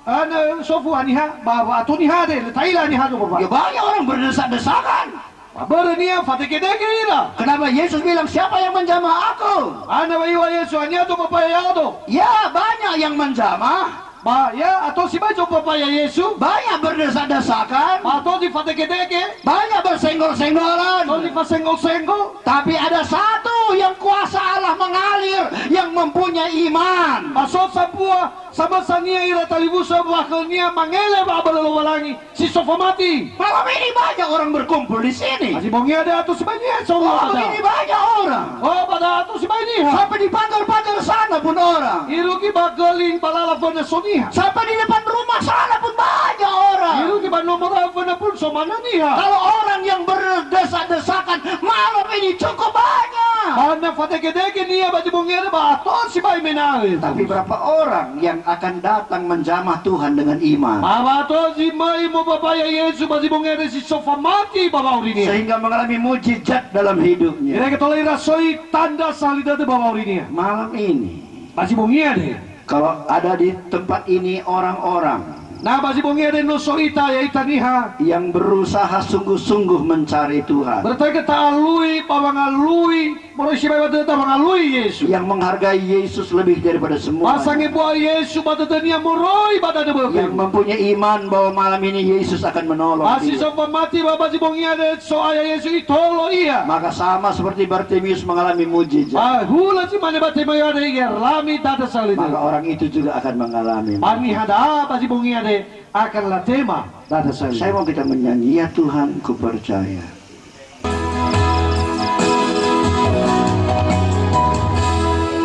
ana sofu aniha bahwa atu niha de taila niha do Ya bapa. banyak orang berdesak-desakan. Bernia fatike-teke ira. Kenapa Yesus bilang siapa yang menjamah aku? Ana wa iwa Yesu ania do bapa ya do. Ya banyak yang menjamah. Ba ya atau si bajo bapa ya Yesu. Banyak berdesak-desakan. Atau di fatike-teke. Banyak bersenggol-senggolan. Atau di fasenggol-senggol. Tapi ada satu yang kuasa Allah mengalir, yang mempunyai iman. Masuk sapua sama sania ira talibusa bakalnya mangele ba balalawalangi si sofa mati. Malam ini banyak orang berkumpul di sini. Masih bongi ada atau sebanyak so Malam ada. ini banyak orang. Oh pada atau sebanyak. Sampai di pagar-pagar sana pun orang. Iruki bagaling balalafan na soniha. Sampai di depan rumah sana pun banyak orang. Iruki ba nomor afan na pun so mana niha. Kalau orang yang berdesak-desakan malam ini cukup banyak. Ana fateke-teke niya ba di bongi ada ba atau si bay menawil. Tapi berapa orang yang akan datang menjamah Tuhan dengan iman? Baba to si mai mo babaya Yesu ba di bongi ada si sofa mati baba urinia. Sehingga mengalami mujizat dalam hidupnya. Ira ketolai rasoi tanda salida de baba urinia. Malam ini, Masih bongi ada. kalau ada di tempat ini orang-orang Na basi bongi ada no so ita ya ita niha. yang berusaha sungguh-sungguh mencari Tuhan, Berarti kita alui, pamangalui, moro si bawa teta mangalui Yesu. yang menghargai Yesus lebih daripada semua, Pasang ibu Yesu pada tenia moroi pada de yang beukeun. mempunyai iman bahwa malam ini Yesus akan menolong Masih dia. sopa mati baba si bongi ada so aya Yesu itolo iya. Maka sama seperti Bartimius mengalami mujizat, Hula si mana bate mayo ada iger lami tata maka salida. orang itu juga akan mengalami. Pani hada apa si bongi ada akan la tema tata salida. Saya mau kita menyanyi, ya Tuhan ku percaya.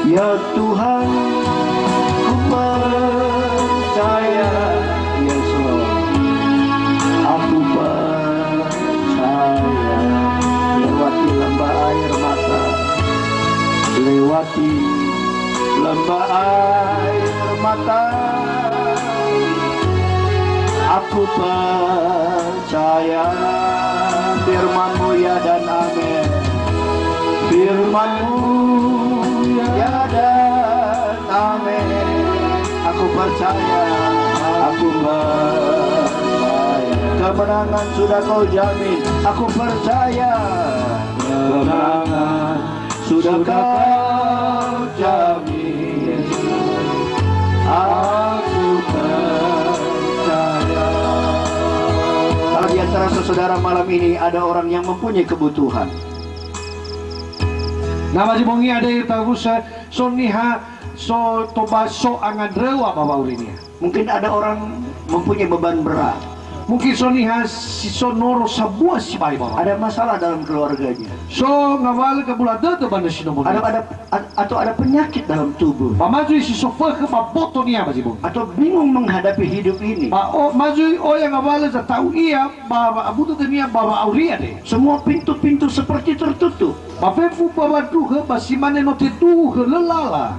Ya Tuhan percaya firman-Mu ya dan amin. Firman-Mu ya dan amin. Aku percaya, aku percaya. Kemenangan sudah Kau jamin. Aku percaya, kemenangan sudah Kau jamin. Aku percaya. Kalau di antara saudara malam ini ada orang yang mempunyai kebutuhan, Nama jibongi ada yang tahu so niha so toba so angan rewa bawa urinia. mungkin ada orang mempunyai beban berat, Mungkin so niha si so noro sabuah si bayi bawa. ada masalah dalam keluarganya, So ngawal ke bulan dada banda si nomor. atau ada penyakit dalam tubuh, Pamaju si sofa ke papoto niya ba jibong. atau bingung menghadapi hidup ini. Ba o maju o yang ngawal sa tahu iya ba abuto niya ba auria de. Semua pintu-pintu seperti tertutup, Bapepu bawa duha basimane no te duha lelala.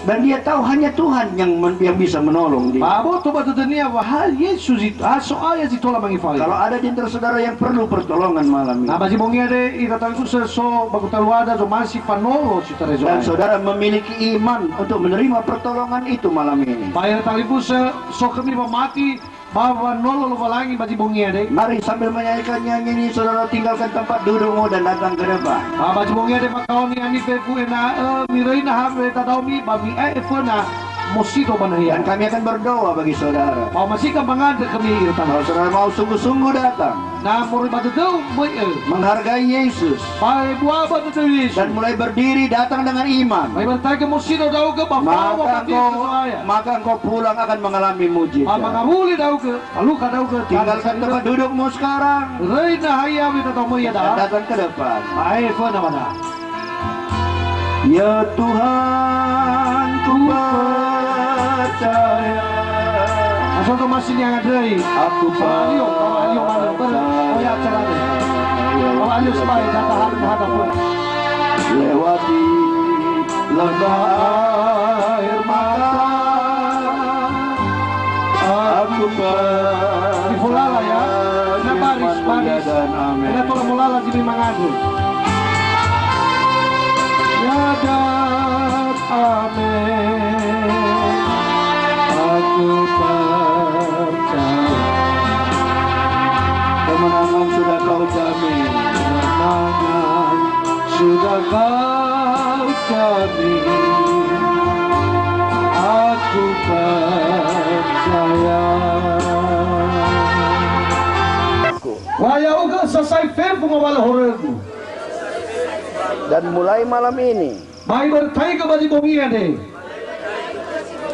dan dia tahu hanya Tuhan yang bisa menolong dia. Babo to bata niya wahal Yesus itu aso aya si tola mangifali. Kalau ada di antara saudara yang perlu pertolongan malam ini, Nah, bagi bongi ada ikatan khusus so bagu taluada so masih panolo si terezo. dan saudara memiliki iman untuk menerima pertolongan itu malam ini, Bayar talibus so kami mati bawa nolo lo valangi bagi bongi ada. mari sambil menyanyikan nyanyi ini saudara tinggalkan tempat dudukmu dan datang ke depan. Bagi bongi ada makaon ni ani peku ena miraina have tadaumi babi efona mosito Dan banahian. kami akan berdoa bagi saudara. Mau masih kan mangada kami irtan. Kalau saudara mau sungguh-sungguh datang, Nah, muri batu deu boy menghargai Yesus, Pai buah batu deu. dan mulai berdiri datang dengan iman, Pai bertai ke mosito dau ke bawa maka engkau pulang akan mengalami mujizat. Mangabuli dau ke luka dau ke Tinggalkan tempat dudukmu sekarang Reina haya kita tahu ya dan dah. datang ke depan. Baik, mana mana. Ya Tuhan, ku percaya. Asal tu masih yang ada ini. Aku Alio mana ber, oh ya acara ni. Oh Alio sebaik kata hadap pun. lewati lembah air mata. Aku Di fulala ya. Na baris. dan amin. Ina tola mulala di mangadu. Ya dan amin. Aku percaya. Kemenangan sudah kau jamin. Kemenangan sudah kau jamin. Aku percaya. Waya uga selesai ferbu ngawal horegu. Dan mulai malam ini Bayi bertai ke bagi bumi ade.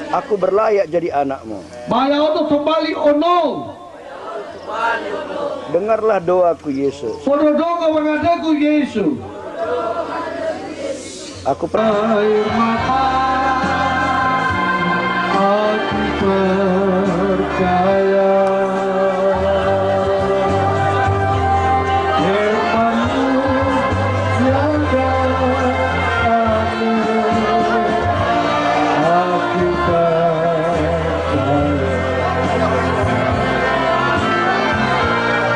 aku berlayak jadi anakmu. Baya untuk kembali ono. Dengarlah doaku Yesus. Pododogo mengadaku Yesus. Aku Air mata. Aku percaya.